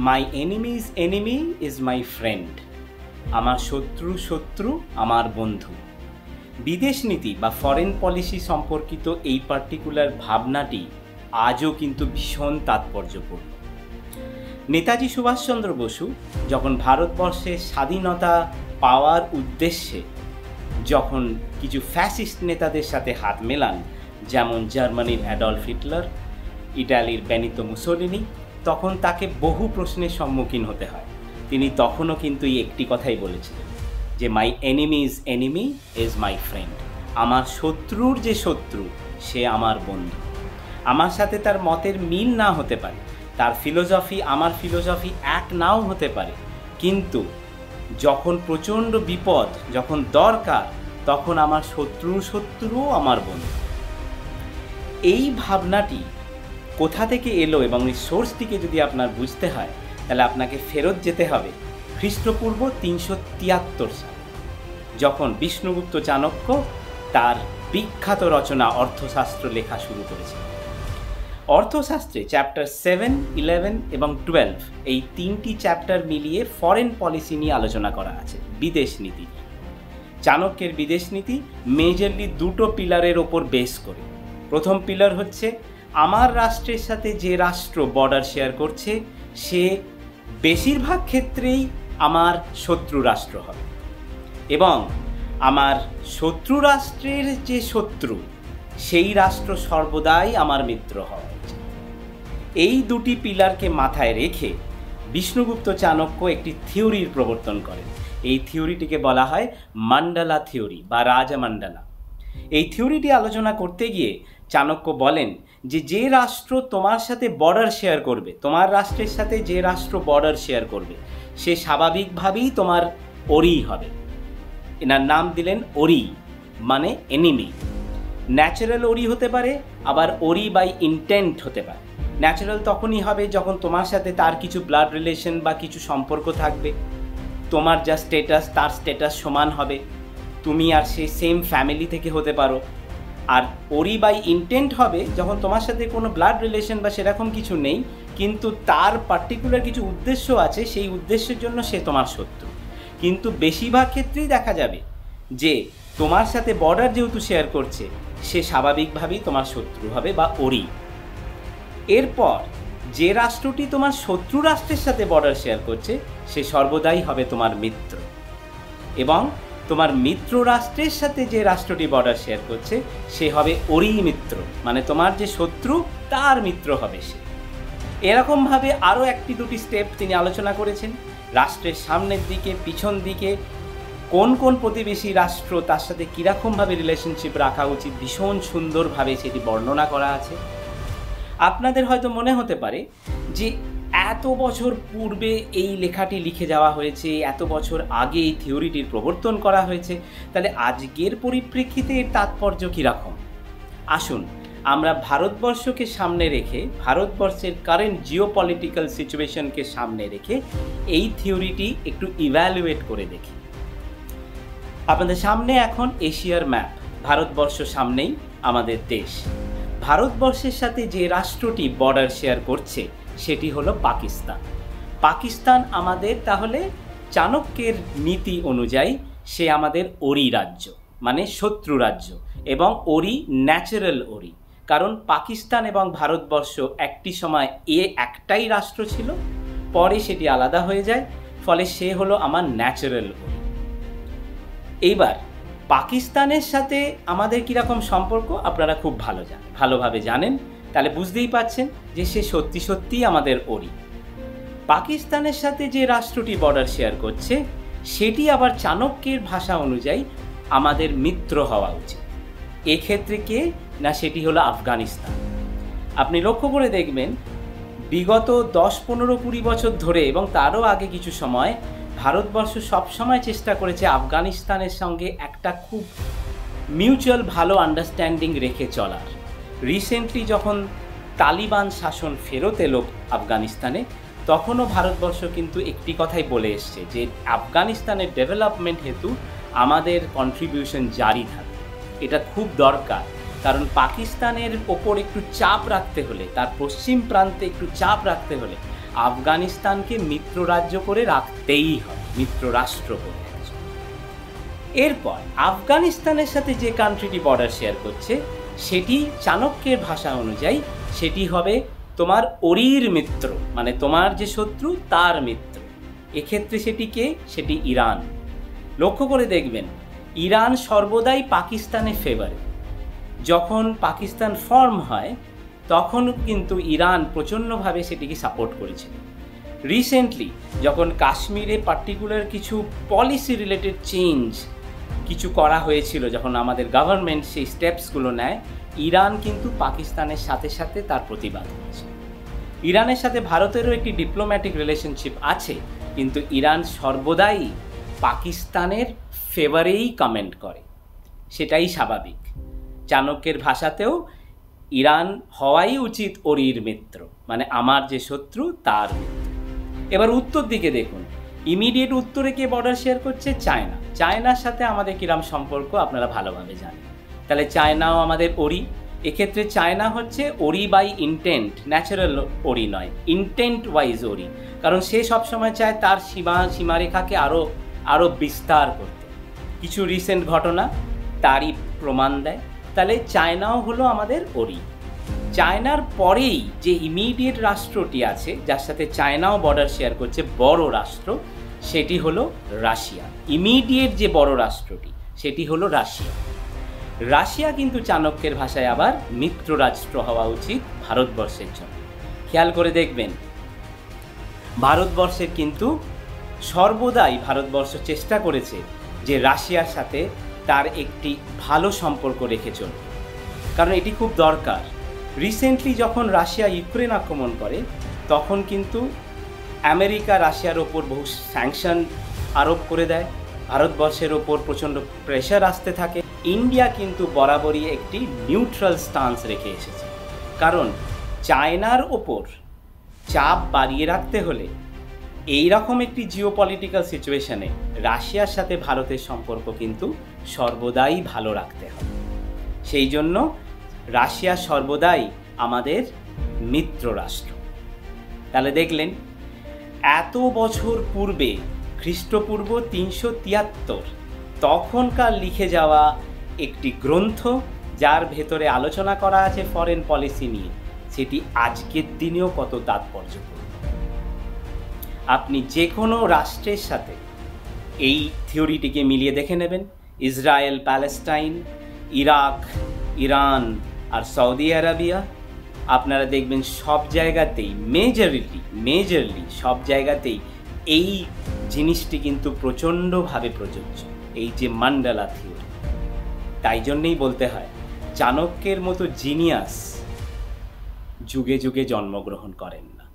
My enemies enemy is my friend. আমার শত্রু শত্রু আমার বন্ধু। বিদেশ নীতি বা ফরেন পলিসি সম্পর্কিত এই পার্টিকুলার ভাবনাটি আজও কিন্তু ভীষণ তাৎপর্যপূর্ণ। নেতাজি সুভাষচন্দ্র বসু যখন ভারতবর্ষের স্বাধীনতা পাওয়ার উদ্দেশ্যে যখন কিছু ফ্যাসিস্ট নেতাদের সাথে হাত মেলান, যেমন জার্মানির অ্যাডলফ হিটলার, ইটালির বেনিতো মুসোলিনি, তখন তাকে বহু প্রশ্নের সম্মুখীন হতে হয়। তিনি তখনও কিন্তু এই একটি কথাই বলেছিলেন যে my enemies enemy is my friend. আমার শত্রুর যে শত্রু সে আমার বন্ধু। আমার সাথে তার মতের মিল না হতে পারে, তার ফিলোসফি আমার ফিলোসফি এক নাও হতে পারে, কিন্তু যখন প্রচণ্ড বিপদ, যখন দরকার, তখন আমার শত্রুর শত্রুও আমার বন্ধু। এই ভাবনাটি কোথা থেকে এলো এবং এই সোর্সটিকে যদি আপনার বুঝতে হয়, তাহলে আপনাকে ফেরত যেতে হবে খ্রিস্টপূর্ব 373 সাল, যখন বিষ্ণুগুপ্ত চাণক্য তার বিখ্যাত রচনা অর্থশাস্ত্র লেখা শুরু করেছিলেন। অর্থশাস্ত্রে চ্যাপ্টার 7, 11 এবং 12 এই 3টি চ্যাপ্টার মিলিয়ে ফরেন পলিসি নিয়ে আলোচনা করা আছে, বিদেশ নীতি। চাণক্যের বিদেশ নীতি মেজরলি দুটো পিলারের ওপর বেস করে। প্রথম পিলার হচ্ছে আমার রাষ্ট্রের সাথে যে রাষ্ট্র বর্ডার শেয়ার করছে সে বেশিরভাগ ক্ষেত্রেই আমার শত্রু রাষ্ট্র হবে, এবং আমার শত্রু রাষ্ট্রের যে শত্রু সেই রাষ্ট্র সর্বদাই আমার মিত্র হওয়া উচিত। এই দুটি পিলারকে মাথায় রেখে বিষ্ণুগুপ্ত চাণক্য একটি থিওরির প্রবর্তন করেন। এই থিওরিটিকে বলা হয় মান্ডালা থিওরি বা রাজমান্ডালা। এই থিওরিটি আলোচনা করতে গিয়ে চাণক্য বলেন যে যে রাষ্ট্র তোমার সাথে বর্ডার শেয়ার করবে, তোমার রাষ্ট্রের সাথে যে রাষ্ট্র বর্ডার শেয়ার করবে, সে স্বাভাবিকভাবেই তোমার ওরি হবে। এনার নাম দিলেন ওরি, মানে এনিমি। ন্যাচারাল ওরি হতে পারে, আবার ওরি বাই ইন্টেন্ট হতে পারে। ন্যাচারাল তখনই হবে যখন তোমার সাথে তার কিছু ব্লাড রিলেশন বা কিছু সম্পর্ক থাকবে, তোমার যা স্ট্যাটাস তার স্ট্যাটাস সমান হবে, তুমি আর সে সেম ফ্যামিলি থেকে হতে পারো। আর ওরি বাই ইন্টেন্ট হবে যখন তোমার সাথে কোনো ব্লাড রিলেশন বা সেরকম কিছু নেই, কিন্তু তার পার্টিকুলার কিছু উদ্দেশ্য আছে, সেই উদ্দেশ্যের জন্য সে তোমার শত্রু। কিন্তু বেশিরভাগ ক্ষেত্রেই দেখা যাবে যে তোমার সাথে বর্ডার যেহেতু শেয়ার করছে, সে স্বাভাবিকভাবেই তোমার শত্রু হবে বা ওরি। এরপর যে রাষ্ট্রটি তোমার শত্রু রাষ্ট্রের সাথে বর্ডার শেয়ার করছে সে সর্বদাই হবে তোমার মিত্র, এবং তোমার মিত্র রাষ্ট্রের সাথে যে রাষ্ট্রটি বর্ডার শেয়ার করছে সে হবে ওরি মিত্র, মানে তোমার যে শত্রু তার মিত্র হবে সে। এরকমভাবে আরও একটি দুটি স্টেপ তিনি আলোচনা করেছেন। রাষ্ট্রের সামনের দিকে, পিছন দিকে কোন কোন প্রতিবেশী রাষ্ট্র তার সাথে কীরকমভাবে রিলেশনশিপ রাখা উচিত, ভীষণ সুন্দরভাবে সেটি বর্ণনা করা আছে। আপনাদের হয়তো মনে হতে পারে যে এত বছর পূর্বে এই লেখাটি লিখে যাওয়া হয়েছে, এত বছর আগে এই থিওরিটির প্রবর্তন করা হয়েছে, তাহলে আজকের পরিপ্রেক্ষিতে এর তাৎপর্য কীরকম? আসুন আমরা ভারতবর্ষকে সামনে রেখে, ভারতবর্ষের কারেন্ট জিওপলিটিক্যাল সিচুয়েশনকে সামনে রেখে এই থিওরিটি একটু ইভ্যালুয়েট করে দেখি। আপনাদের সামনে এখন এশিয়ার ম্যাপ, ভারতবর্ষ সামনেই আমাদের দেশ। ভারতবর্ষের সাথে যে রাষ্ট্রটি বর্ডার শেয়ার করছে সেটি হলো পাকিস্তান। পাকিস্তান আমাদের তাহলে চাণক্যের নীতি অনুযায়ী সে আমাদের ওরি রাজ্য, মানে শত্রু রাজ্য, এবং ওরি ন্যাচারাল ওরি, কারণ পাকিস্তান এবং ভারতবর্ষ একটি সময় একটাই রাষ্ট্র ছিল, পরে সেটি আলাদা হয়ে যায়, ফলে সে হলো আমার ন্যাচারাল ওরি। এইবার পাকিস্তানের সাথে আমাদের কীরকম সম্পর্ক আপনারা খুব ভালোভাবে জানেন, তাহলে বুঝতেই পাচ্ছেন যে সে সত্যি সত্যিই আমাদের ওরি। পাকিস্তানের সাথে যে রাষ্ট্রটি বর্ডার শেয়ার করছে সেটি আবার চাণক্যের ভাষা অনুযায়ী আমাদের মিত্র হওয়া উচিত। এক্ষেত্রে কে না, সেটি হলো আফগানিস্তান। আপনি লক্ষ্য করে দেখবেন বিগত 10, 15, 20 বছর ধরে এবং তারও আগে কিছু সময় ভারতবর্ষ সবসময় চেষ্টা করেছে আফগানিস্তানের সঙ্গে একটা খুব মিউচুয়াল ভালো আন্ডারস্ট্যান্ডিং রেখে চলার। রিসেন্টলি যখন তালিবান শাসন ফেরত এলো আফগানিস্তানে, তখনও ভারতবর্ষ কিন্তু একটি কথাই বলে এসছে যে আফগানিস্তানের ডেভেলপমেন্ট হেতু আমাদের কন্ট্রিবিউশন জারি থাকবে। এটা খুব দরকার, কারণ পাকিস্তানের ওপর একটু চাপ রাখতে হলে, তার পশ্চিম প্রান্তে একটু চাপ রাখতে হলে আফগানিস্তানকে মিত্র রাজ্য করে রাখতেই হবে, মিত্র রাষ্ট্র করে। এরপর আফগানিস্তানের সাথে যে কান্ট্রিটি বর্ডার শেয়ার করছে সেটি চাণক্যের ভাষা অনুযায়ী সেটি হবে তোমার ওরির মিত্র, মানে তোমার যে শত্রু তার মিত্র। এক্ষেত্রে সেটি কে? সেটি ইরান। লক্ষ্য করে দেখবেন ইরান সর্বদাই পাকিস্তানের ফেভারে। যখন পাকিস্তান ফর্ম হয় তখন কিন্তু ইরান প্রচণ্ডভাবে সেটিকে সাপোর্ট করেছিল। রিসেন্টলি যখন কাশ্মীরে পার্টিকুলার কিছু পলিসি রিলেটেড চেঞ্জ কিছু করা হয়েছিল, যখন আমাদের গভর্নমেন্ট সেই স্টেপসগুলো নেয়, ইরান কিন্তু পাকিস্তানের সাথে সাথে তার প্রতিবাদ করেছে। ইরানের সাথে ভারতেরও একটি ডিপ্লোম্যাটিক রিলেশনশিপ আছে, কিন্তু ইরান সর্বদাই পাকিস্তানের ফেভারেই কমেন্ট করে, সেটাই স্বাভাবিক। চাণক্যের ভাষাতেও ইরান হওয়াই উচিত ওরির মিত্র, মানে আমার যে শত্রু তার মিত্র। এবার উত্তর দিকে দেখুন, ইমিডিয়েট উত্তরে কে বর্ডার শেয়ার করছে? চায়না। চায়নার সাথে আমাদের কিরম সম্পর্ক আপনারা ভালোভাবে জানেন। তাহলে চায়নাও আমাদের ওরি। এক্ষেত্রে চায়না হচ্ছে ওরি বাই ইন্টেন্ট, ন্যাচারাল ওরি নয়, ইন্টেন্ট ওয়াইজ ওরি, কারণ সে সবসময় চায় তার সীমারেখাকে আরও বিস্তার করতে। কিছু রিসেন্ট ঘটনা তারই প্রমাণ দেয়। তাহলে চায়নাও হলো আমাদের ওরি। চায়নার পরেই যে ইমিডিয়েট রাষ্ট্রটি আছে যার সাথে চায়নাও বর্ডার শেয়ার করছে, বড় রাষ্ট্র, সেটি হলো রাশিয়া। ইমিডিয়েট যে বড় রাষ্ট্রটি সেটি হলো রাশিয়া। রাশিয়া কিন্তু চাণক্যের ভাষায় আবার মিত্র রাষ্ট্র হওয়া উচিত ভারতবর্ষের জন্য। খেয়াল করে দেখবেন ভারতবর্ষের কিন্তু সর্বদাই ভারতবর্ষ চেষ্টা করেছে যে রাশিয়ার সাথে তার একটি ভালো সম্পর্ক রেখে চলবে, কারণ এটি খুব দরকার। রিসেন্টলি যখন রাশিয়া ইউক্রেন আক্রমণ করে তখন কিন্তু আমেরিকা রাশিয়ার ওপর বহু স্যাংশন আরোপ করে দেয়, ভারতবর্ষের ওপর প্রচণ্ড প্রেশার আসতে থাকে। ইন্ডিয়া কিন্তু বরাবরই একটি নিউট্রাল স্টান্স রেখে এসেছে, কারণ চায়নার ওপর চাপ বাড়িয়ে রাখতে হলে এই রকম একটি জিওপলিটিক্যাল সিচুয়েশনে রাশিয়ার সাথে ভারতের সম্পর্ক কিন্তু সর্বদাই ভালো রাখতে হবে। সেই জন্য রাশিয়া সর্বদাই আমাদের মিত্র রাষ্ট্র। তাহলে দেখলেন এত বছর পূর্বে, খ্রিস্টপূর্ব 373, তখনকার লিখে যাওয়া একটি গ্রন্থ যার ভেতরে আলোচনা করা আছে ফরেন পলিসি নিয়ে, সেটি আজকের দিনেও কত তাৎপর্যপূর্ণ। আপনি যে কোনো রাষ্ট্রের সাথে এই থিওরিটিকে মিলিয়ে দেখে নেবেন, ইসরায়েল প্যালেস্টাইন, ইরাক, ইরান আর সৌদি আরবিয়া, আপনারা দেখবেন সব জায়গাতেই মেজরলি সব জায়গাতেই এই জিনিসটি কিন্তু প্রচণ্ডভাবে প্রযোজ্য, এই যে মান্ডালা থিওরি। তাই জন্যেই বলতে হয় চাণক্যের মতো জিনিয়াস যুগে যুগে জন্মগ্রহণ করেন না।